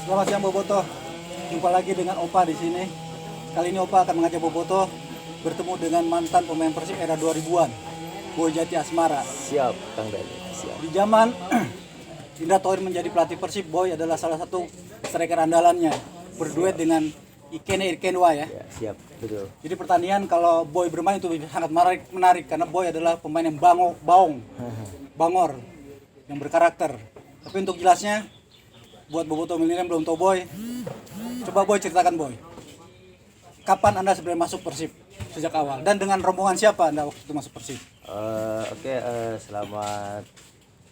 Selamat siang Boboto. Jumpa lagi dengan Opa di sini. Kali ini Opa akan mengajak Boboto bertemu dengan mantan pemain Persib era 2000-an, Boy Jati Asmara. Siap, Kang Dani. Siap. Di zaman Indra Thohir menjadi pelatih Persib, Boy adalah salah satu striker andalannya, berduet dengan Ikene Irkenwa ya. Ya, siap, betul. Jadi pertandingan kalau Boy bermain itu sangat menarik karena Boy adalah pemain yang bangor, yang berkarakter. Tapi untuk jelasnya, buat Boboto milenial belum tahu Boy, coba Boy ceritakan Boy, kapan Anda sebenarnya masuk Persib sejak awal dan dengan rombongan siapa Anda waktu itu masuk Persib? Selamat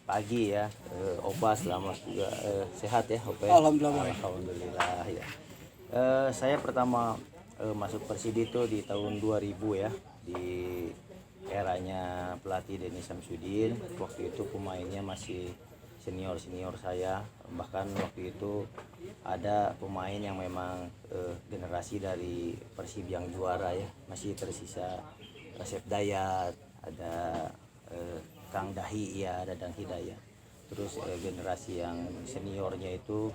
pagi ya, Opa. Selamat juga sehat ya, Opa. Alhamdulillah Boy. Alhamdulillah ya. Saya pertama masuk Persib itu di tahun 2000 ya, di eranya pelatih Denny Samsudin. Waktu itu pemainnya masih senior saya, bahkan waktu itu ada pemain yang memang generasi dari Persib yang juara ya, masih tersisa Resep Dayat, ada Kang Dahi ya, ada Dang Hidayah. Terus generasi yang seniornya itu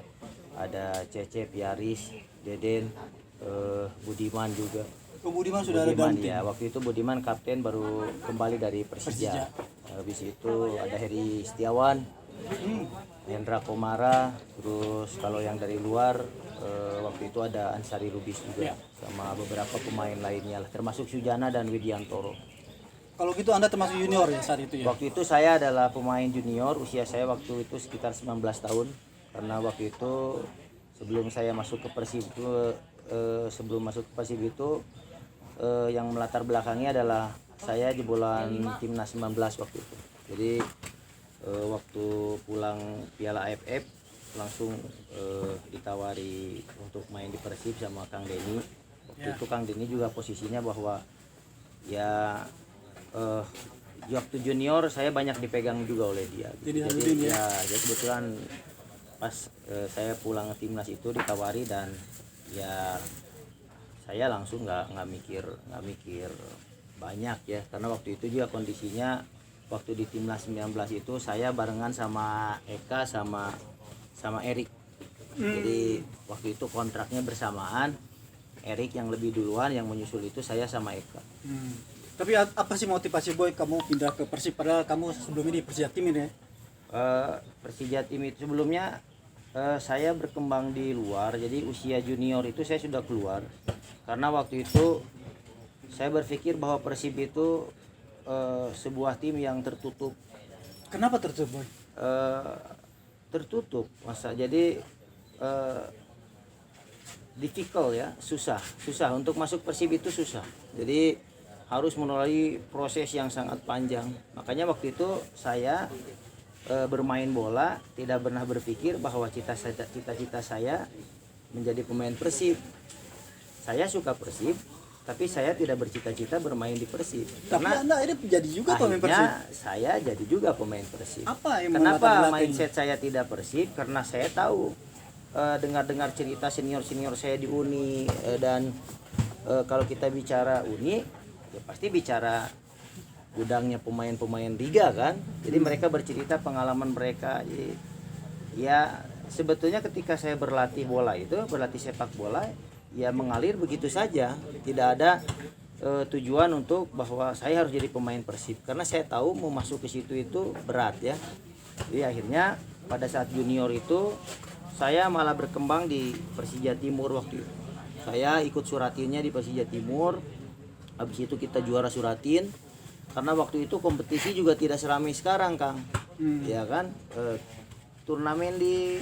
ada Cecep, Yaris, Deden, Budiman juga. Budiman sudah ada dalam tim. Ya, waktu itu Budiman kapten baru kembali dari Persija. Habis itu ada Heri Setiawan, Hendra Komara, terus kalau yang dari luar waktu itu ada Ansari Lubis juga, sama beberapa pemain lainnya lah, termasuk Sujana dan Widiantoro. Kalau gitu Anda termasuk junior ya saat itu ya? Waktu itu saya adalah pemain junior, usia saya waktu itu sekitar 19 tahun. Karena waktu itu sebelum saya masuk ke Persib itu, yang melatar belakangnya adalah saya jebolan timnas 19 waktu itu. Jadi waktu pulang Piala AFF langsung ditawari untuk main di Persib sama Kang Denny. Waktu itu Kang Denny juga posisinya bahwa ya waktu junior saya banyak dipegang juga oleh dia. Jadi kebetulan pas saya pulang timnas itu ditawari dan ya saya langsung nggak mikir banyak ya, karena waktu itu juga kondisinya waktu di timnas 19 itu saya barengan sama Eka sama Erik. Jadi waktu itu kontraknya bersamaan. Erik yang lebih duluan, yang menyusul itu saya sama Eka. Tapi apa sih motivasi Boy kamu pindah ke Persib padahal kamu sebelum ini Persija Tim ini ya? Persija Tim itu sebelumnya saya berkembang di luar, jadi usia junior itu saya sudah keluar. Karena waktu itu saya berpikir bahwa Persib itu sebuah tim yang tertutup. Kenapa tertutup Boy? Tertutup masa, jadi difficult ya, susah untuk masuk Persib itu susah. Jadi harus melalui proses yang sangat panjang. Makanya waktu itu saya bermain bola tidak pernah berpikir bahwa cita-cita saya menjadi pemain Persib. Saya suka Persib, tapi saya tidak bercita-cita bermain di Persib. Tapi Anda akhirnya jadi juga pemain Persib. Saya jadi juga pemain Persib. Kenapa mindset saya tidak Persib? Karena saya tahu dengar cerita senior saya di Uni, dan kalau kita bicara Uni ya pasti bicara gudangnya pemain-pemain liga kan. Jadi mereka bercerita pengalaman mereka. Jadi, ya sebetulnya ketika saya berlatih sepak bola ya mengalir begitu saja, tidak ada tujuan untuk bahwa saya harus jadi pemain Persib, karena saya tahu mau masuk ke situ itu berat ya. Jadi akhirnya pada saat junior itu saya malah berkembang di Persija Timur. Waktu itu saya ikut Suratinnya di Persija Timur. Habis itu kita juara Suratin, karena waktu itu kompetisi juga tidak seramai sekarang Kang. Ya kan, turnamen di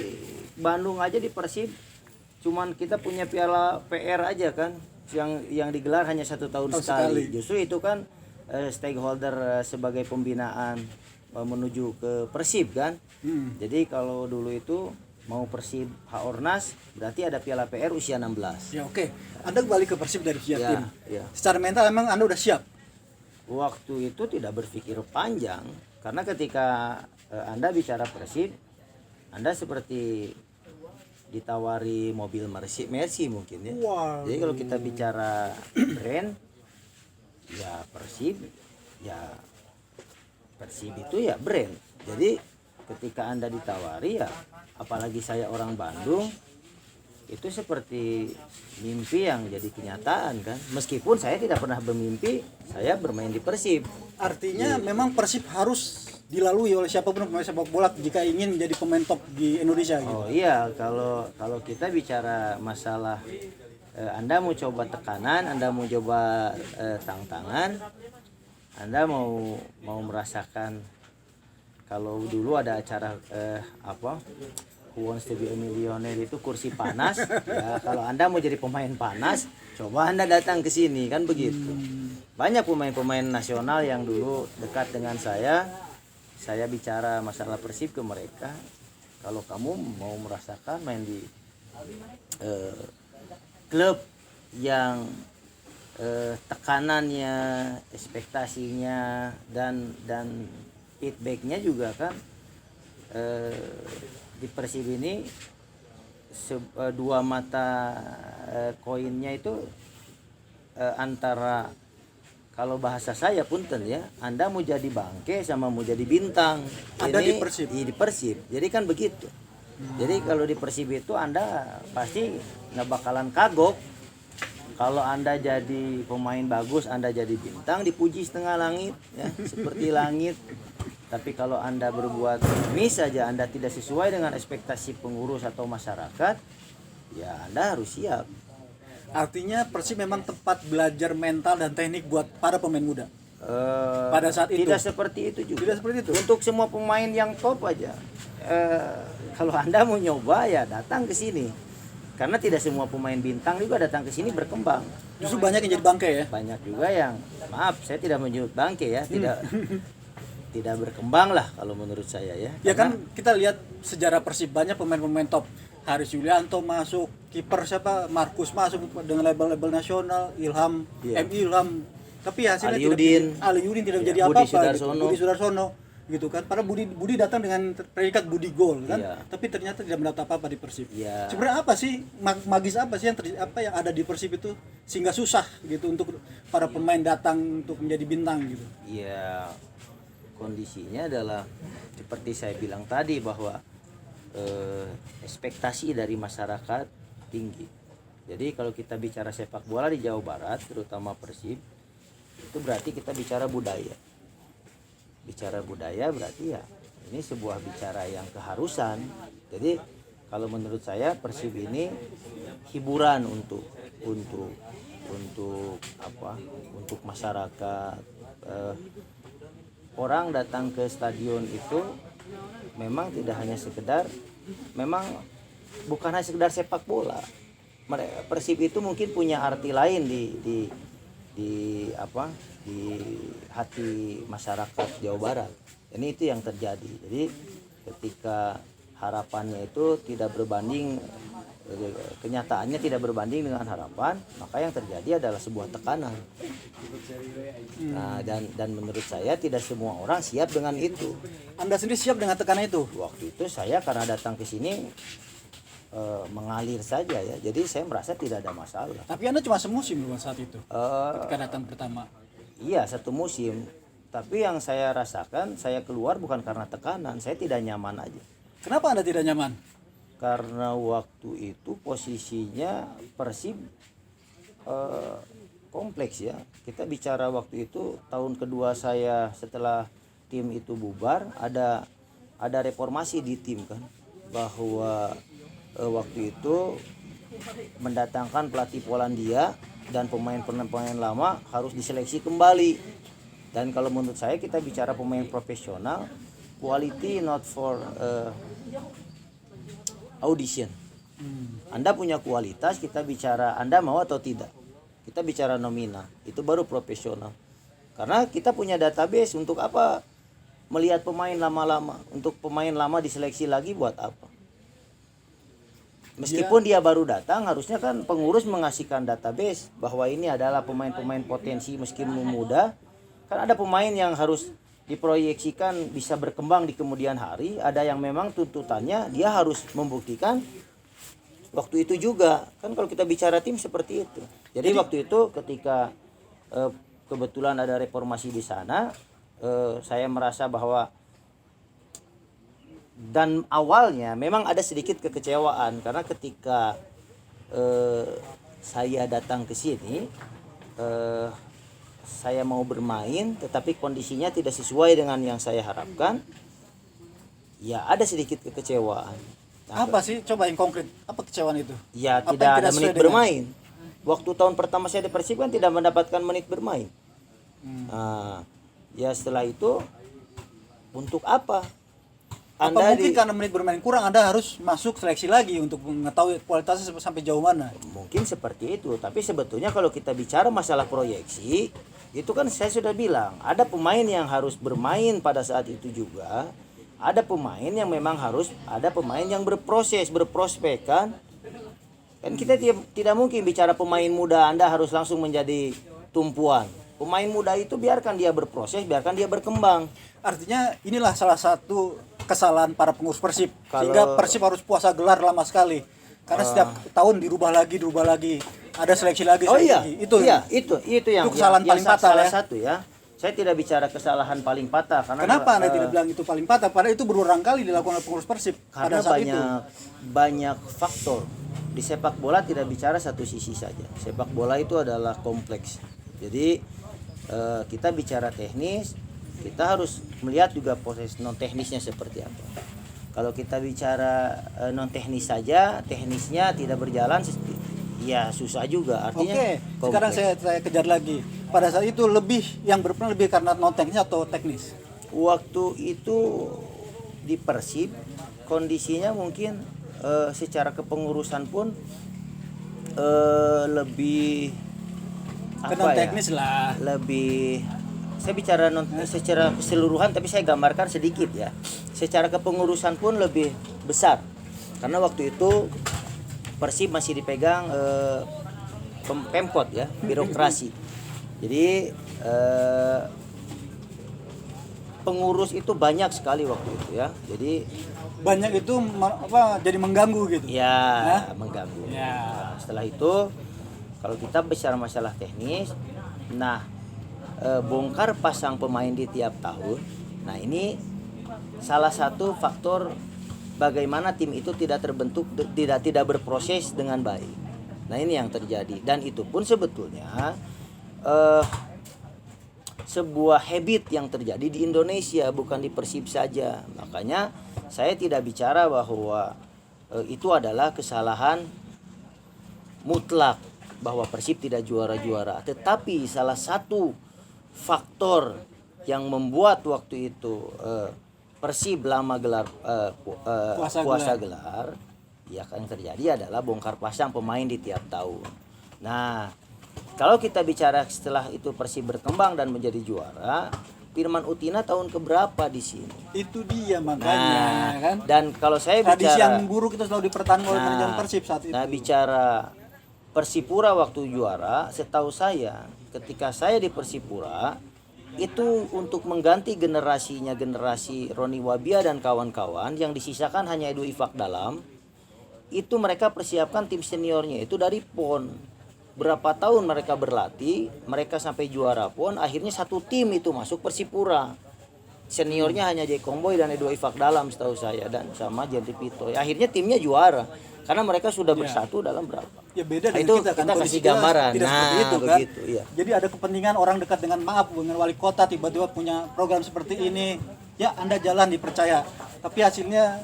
Bandung aja di Persib cuman kita punya piala PR aja kan, yang digelar hanya 1 tahun sekali. Justru itu kan stakeholder sebagai pembinaan menuju ke Persib kan. Jadi kalau dulu itu mau Persib H-Ornas berarti ada piala PR usia 16. Ya oke. Anda kembali ke Persib dari Persija Tim. Ya. Secara mental emang Anda udah siap? Waktu itu tidak berpikir panjang, karena ketika Anda bicara Persib, Anda seperti ditawari mobil Mercy mungkin ya. Wow. Jadi kalau kita bicara brand ya Persib itu ya brand. Jadi ketika Anda ditawari ya, apalagi saya orang Bandung, itu seperti mimpi yang jadi kenyataan kan. Meskipun saya tidak pernah bermimpi saya bermain di Persib. Artinya memang Persib harus dilalui oleh siapapun pemain sepak bola jika ingin menjadi pemain top di Indonesia gitu. Oh iya, kalau kita bicara masalah Anda mau coba tekanan, Anda mau coba tantangan, Anda mau merasakan kalau dulu ada acara Who Wants to be a Millionaire itu kursi panas. Ya, kalau Anda mau jadi pemain panas, coba Anda datang ke sini kan begitu. Banyak pemain-pemain nasional yang dulu dekat dengan saya bicara masalah Persib ke mereka. Kalau kamu mau merasakan main di klub yang tekanannya, ekspektasinya dan feedbacknya juga kan di Persib ini dua mata koinnya itu antara, kalau bahasa saya punten ya, Anda mau jadi bangke sama mau jadi bintang. Ada ini di Persib. Di Persib. Jadi kan begitu. Jadi kalau di Persib itu Anda pasti nggak bakalan kagok. Kalau Anda jadi pemain bagus, Anda jadi bintang, dipuji setengah langit ya, seperti langit. Tapi kalau Anda berbuat miss saja, Anda tidak sesuai dengan ekspektasi pengurus atau masyarakat, ya Anda harus siap. Artinya Persib memang tempat belajar mental dan teknik buat para pemain muda. Pada saat itu Tidak seperti itu juga. Tidak seperti itu. Untuk semua pemain yang top aja. Kalau Anda mau nyoba ya datang ke sini. Karena tidak semua pemain bintang juga datang ke sini berkembang. Justru banyak yang jadi bangke ya. Banyak juga yang, maaf saya tidak menyebut bangke ya, tidak berkembang lah kalau menurut saya ya. Ya kan kita lihat sejarah Persib banyak pemain-pemain top. Haris Yulianto masuk, kiper siapa? Markus masuk dengan label-label nasional, Ilham, Iya. Ilham. Tapi hasilnya Ali Udin tidak Iya, menjadi Budi apa-apa. Sudarsono. Budi Sudarsono gitu kan. Padahal Budi datang dengan predikat Budi Gol kan. Iya. Tapi ternyata tidak mendapat apa-apa di Persib. Iya. Sebenarnya apa sih magis apa sih yang ada di Persib itu sehingga susah gitu untuk para pemain datang untuk menjadi bintang gitu. Ya, kondisinya adalah seperti saya bilang tadi bahwa ekspektasi dari masyarakat tinggi. Jadi kalau kita bicara sepak bola di Jawa Barat, terutama Persib, itu berarti kita bicara budaya. Bicara budaya berarti ya ini sebuah bicara yang keharusan. Jadi kalau menurut saya Persib ini hiburan untuk masyarakat. Orang datang ke stadion itu memang tidak hanya sekedar, memang bukan hanya sekedar sepak bola. Persib itu mungkin punya arti lain di hati masyarakat Jawa Barat. Ini itu yang terjadi. Jadi ketika harapannya itu tidak berbanding, kenyataannya tidak berbanding dengan harapan, maka yang terjadi adalah sebuah tekanan. Nah, dan menurut saya tidak semua orang siap dengan itu. Anda sendiri siap dengan tekanan itu? Waktu itu saya karena datang ke sini mengalir saja ya, jadi saya merasa tidak ada masalah. Tapi Anda cuma semusim loh saat itu. Ketika datang pertama. Iya, satu musim. Tapi yang saya rasakan, saya keluar bukan karena tekanan, saya tidak nyaman aja. Kenapa Anda tidak nyaman? Karena waktu itu posisinya Persib kompleks ya. Kita bicara waktu itu tahun kedua saya setelah tim itu bubar, ada reformasi di tim kan, bahwa waktu itu mendatangkan pelatih Polandia dan pemain-pemain lama harus diseleksi kembali. Dan kalau menurut saya kita bicara pemain profesional, quality not for audition. Anda punya kualitas, kita bicara Anda mau atau tidak. Kita bicara nominal, itu baru profesional. Karena kita punya database, untuk apa melihat pemain lama-lama? Untuk pemain lama diseleksi lagi buat apa? Meskipun dia baru datang, harusnya kan pengurus mengasihkan database bahwa ini adalah pemain-pemain potensi meskipun muda. Kan ada pemain yang harus diproyeksikan bisa berkembang di kemudian hari, ada yang memang tuntutannya dia harus membuktikan waktu itu juga. Kan kalau kita bicara tim seperti itu. Jadi waktu itu ketika kebetulan ada reformasi di sana, saya merasa bahwa, dan awalnya memang ada sedikit kekecewaan karena ketika saya datang ke sini, saya mau bermain tetapi kondisinya tidak sesuai dengan yang saya harapkan, ya ada sedikit kekecewaan. Nah, Apa sih? Coba yang konkret. Apa kecewaan itu? ya Apa tidak yang ada tidak sesuai menit dengan- bermain. Waktu tahun pertama saya di Persib kan tidak mendapatkan menit bermain. Nah, ya setelah itu untuk apa? Apa mungkin karena menit bermain kurang Anda harus masuk seleksi lagi untuk mengetahui kualitasnya sampai jauh mana? Mungkin seperti itu, tapi sebetulnya kalau kita bicara masalah proyeksi, itu kan saya sudah bilang, ada pemain yang harus bermain pada saat itu juga, ada pemain yang memang harus, ada pemain yang berproses, berprospek kan. Kan kita tidak mungkin bicara pemain muda Anda harus langsung menjadi tumpuan. Pemain muda itu biarkan dia berproses, biarkan dia berkembang. Artinya inilah salah satu kesalahan para pengurus Persib. Kalau- Sehingga Persib harus puasa gelar lama sekali. Karena setiap tahun dirubah lagi. Ada seleksi lagi. Oh seleksi iya, lagi. Itu itu yang itu kesalahan paling fatal salah ya. satu ya. Saya tidak bicara kesalahan paling patah karena Kenapa Anda tidak bilang itu paling patah? Padahal itu berulang kali dilakukan oleh pengurus Persib karena pada saat itu. banyak faktor. Di sepak bola tidak bicara satu sisi saja. Sepak bola itu adalah kompleks. Jadi kita bicara teknis, kita harus melihat juga proses non teknisnya seperti apa. Kalau kita bicara non teknis saja, teknisnya tidak berjalan, ya susah juga. Artinya Oke, sekarang kompleks. saya kejar lagi. Pada saat itu yang berperan lebih karena non teknis atau teknis? Waktu itu di Persib kondisinya mungkin secara kepengurusan pun lebih Ke apa non ya? teknis lah. Lebih, saya bicara secara keseluruhan tapi saya gambarkan sedikit ya. Secara kepengurusan pun lebih besar karena waktu itu Persib masih dipegang Pemkot ya, birokrasi. Jadi pengurus itu banyak sekali waktu itu ya. Jadi Banyak itu jadi mengganggu gitu. ya mengganggu. Ya. Nah, setelah itu kalau kita bicara masalah teknis, nah bongkar pasang pemain di tiap tahun. Nah ini salah satu faktor bagaimana tim itu tidak terbentuk, tidak berproses dengan baik. Nah ini yang terjadi dan itu pun sebetulnya sebuah habit yang terjadi di Indonesia, bukan di Persib saja. Makanya saya tidak bicara bahwa itu adalah kesalahan mutlak bahwa Persib tidak juara-juara, tetapi salah satu faktor yang membuat waktu itu Persib lama gelar puasa gelar, ya kan yang terjadi adalah bongkar pasang pemain di tiap tahun. Nah, kalau kita bicara setelah itu Persib berkembang dan menjadi juara, Firman Utina tahun keberapa di sini? Itu dia makanya kan. Dan kalau saya Tradisi bicara yang buruk itu selalu dipertahankan oleh manajemen Persib saat itu. Nah, bicara Persipura waktu juara, setahu saya ketika saya di Persipura itu untuk mengganti generasi Roni Wabia dan kawan-kawan yang disisakan hanya Edu Ifak Dalam, itu mereka persiapkan tim seniornya itu dari PON. Berapa tahun mereka berlatih, mereka sampai juara PON, akhirnya satu tim itu masuk Persipura. Seniornya hanya Jay Komboy dan Edu Ifak Dalam setahu saya, dan sama Jendri Pitoy. Akhirnya timnya juara karena mereka sudah bersatu dalam berapa. Ya beda Nah, dengan itu kita kan. kita Kondisi kasih gambaran. Tidak seperti Nah, itu kan. begitu, iya. Jadi ada kepentingan orang dekat dengan dengan wali kota tiba-tiba punya program seperti ini. Ya Anda jalan dipercaya. Tapi hasilnya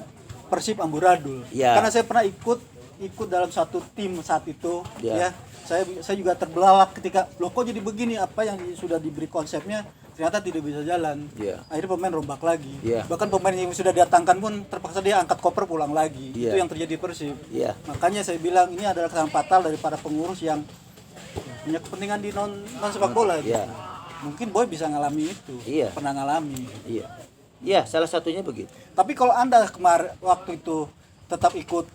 Persib amburadul. Ya. Karena saya pernah ikut dalam satu tim saat itu Ya. ya. Saya juga terbelalak ketika loh kok jadi begini, apa yang sudah diberi konsepnya ternyata tidak bisa jalan. Ya. Akhirnya pemain rombak lagi. Ya. Bahkan pemain yang sudah datangkan pun terpaksa dia angkat koper pulang lagi. Ya. Itu yang terjadi di Persib. Iya. Makanya saya bilang ini adalah kesalahan fatal dari para pengurus yang punya kepentingan di non sepak bola. gitu. Iya. Mungkin Boy bisa ngalami itu. Iya. Pernah ngalami. Iya. Iya, salah satunya begitu. Tapi kalau Anda waktu itu tetap ikut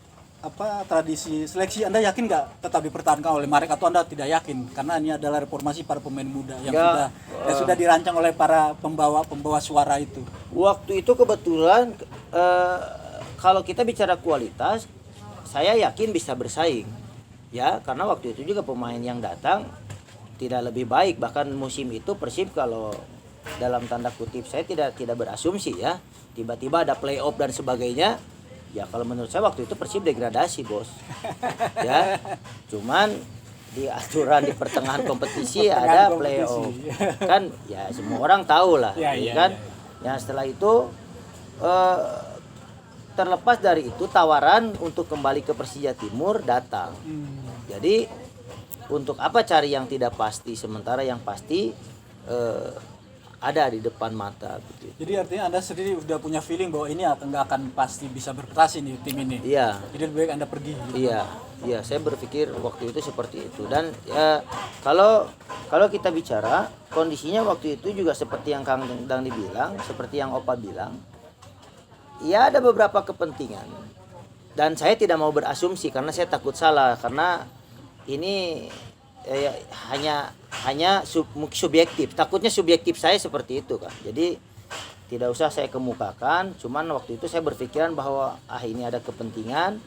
tradisi seleksi, Anda yakin nggak tetap dipertahankan oleh Marek atau Anda tidak yakin karena ini adalah reformasi para pemain muda yang sudah dirancang oleh para pembawa suara itu. Waktu itu kebetulan kalau kita bicara kualitas, saya yakin bisa bersaing. Ya, karena waktu itu juga pemain yang datang tidak lebih baik, bahkan musim itu Persib kalau dalam tanda kutip saya tidak berasumsi ya, tiba-tiba ada playoff dan sebagainya, Ya kalau menurut saya waktu itu Persib degradasi, Bos. Ya. Cuman di aturan di pertengahan kompetisi ada playoff. Kan ya semua orang tahu lah, kan? Ya setelah itu terlepas dari itu tawaran untuk kembali ke Persija Timur datang. Jadi untuk apa cari yang tidak pasti sementara yang pasti ada di depan mata gitu. Jadi artinya Anda sendiri udah punya feeling bahwa ini nggak akan pasti bisa berprestasi di tim ini. Iya. Jadi lebih baik Anda pergi. Gitu. Iya, saya berpikir waktu itu seperti itu. Dan kalau kita bicara kondisinya waktu itu juga seperti yang Kang Dang dibilang, seperti yang Opa bilang, ya ada beberapa kepentingan. Dan saya tidak mau berasumsi karena saya takut salah karena ini hanya subjektif. Takutnya subjektif saya seperti itu kan. Jadi tidak usah saya kemukakan. Cuman waktu itu saya berpikiran bahwa ini ada kepentingan.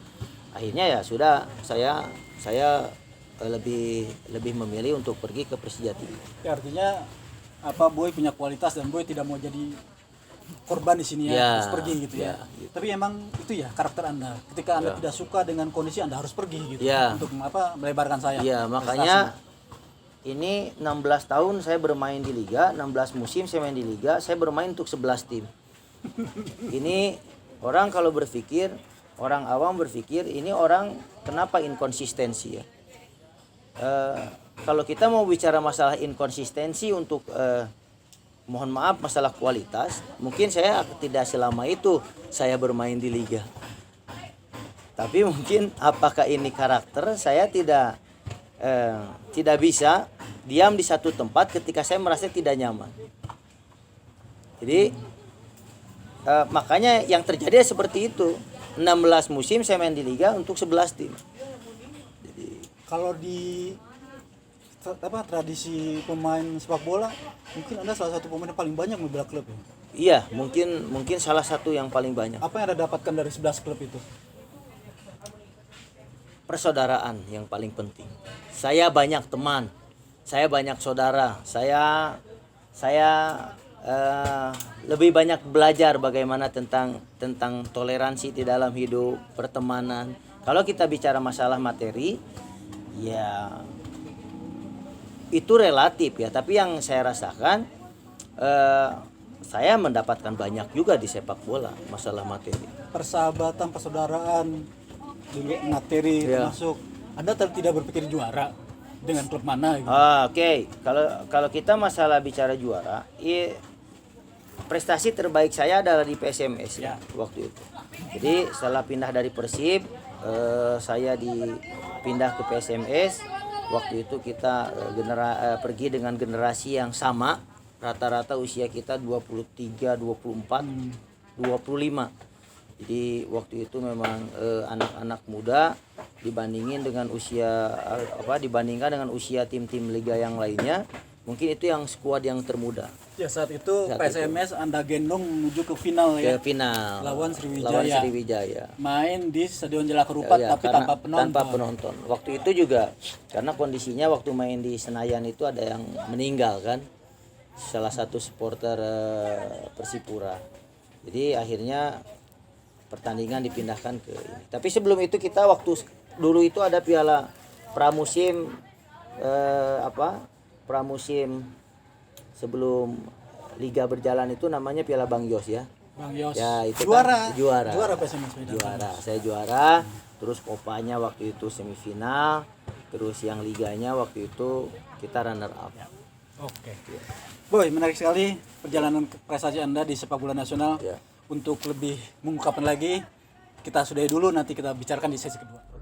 Akhirnya ya sudah saya lebih memilih untuk pergi ke Persija Timur. Ya, artinya Boy punya kualitas dan Boy tidak mau jadi korban di sini harus pergi gitu ya. Tapi emang itu ya karakter Anda. Ketika Anda tidak suka dengan kondisi Anda harus pergi gitu untuk melebarkan sayap. Iya, makanya ini 16 tahun saya bermain di liga, 16 musim saya main di liga, saya bermain untuk 11 tim. Ini orang kalau berpikir, orang awam berpikir ini orang kenapa inkonsistensi ya. Kalau kita mau bicara masalah inkonsistensi untuk mohon maaf masalah kualitas, mungkin saya tidak selama itu saya bermain di liga. Tapi mungkin apakah ini karakter, saya tidak bisa diam di satu tempat ketika saya merasa tidak nyaman. Jadi makanya yang terjadi seperti itu. 16 musim saya main di liga untuk 11 tim. Jadi kalau di tradisi pemain sepak bola, mungkin Anda salah satu pemain yang paling banyak membela klub ya? Iya, mungkin salah satu yang paling banyak. Apa yang Anda dapatkan dari 11 klub itu? Persaudaraan yang paling penting. Saya banyak teman, saya banyak saudara, saya lebih banyak belajar bagaimana tentang toleransi di dalam hidup, pertemanan. Kalau kita bicara masalah materi, ya itu relatif ya, tapi yang saya rasakan saya mendapatkan banyak juga di sepak bola masalah materi. Persahabatan, persaudaraan, juga materi termasuk. Anda tidak berpikir juara dengan klub mana gitu. Oke. Kalau kita masalah bicara juara, prestasi terbaik saya adalah di PSMS ya waktu itu. Jadi setelah pindah dari Persib, saya dipindah ke PSMS. Waktu itu kita pergi dengan generasi yang sama, rata-rata usia kita 23, 24, 25. Jadi waktu itu memang anak-anak muda dibandingkan dengan usia tim-tim liga yang lainnya. Mungkin itu yang skuad yang termuda. Ya saat itu PSMS Anda gendong menuju ke final ya. Ke final. Lawan Sriwijaya. Main di Stadion Jalak Harupat tapi tanpa penonton. Waktu itu juga karena kondisinya waktu main di Senayan itu ada yang meninggal kan. Salah satu supporter Persipura. Jadi akhirnya pertandingan dipindahkan ke ini. Tapi sebelum itu kita waktu dulu itu ada piala pramusim pramusim sebelum liga berjalan itu namanya Piala Bang Yos ya. Bang Yos. Ya, itu juara. Kan, juara PSMS Medan. Saya juara. Terus kopanya waktu itu semifinal. Terus yang liganya waktu itu kita runner up. Oke. Boy, menarik sekali perjalanan prestasi Anda di sepak bola nasional. Untuk lebih mengungkapkan lagi, kita sudahi dulu, nanti kita bicarakan di sesi kedua.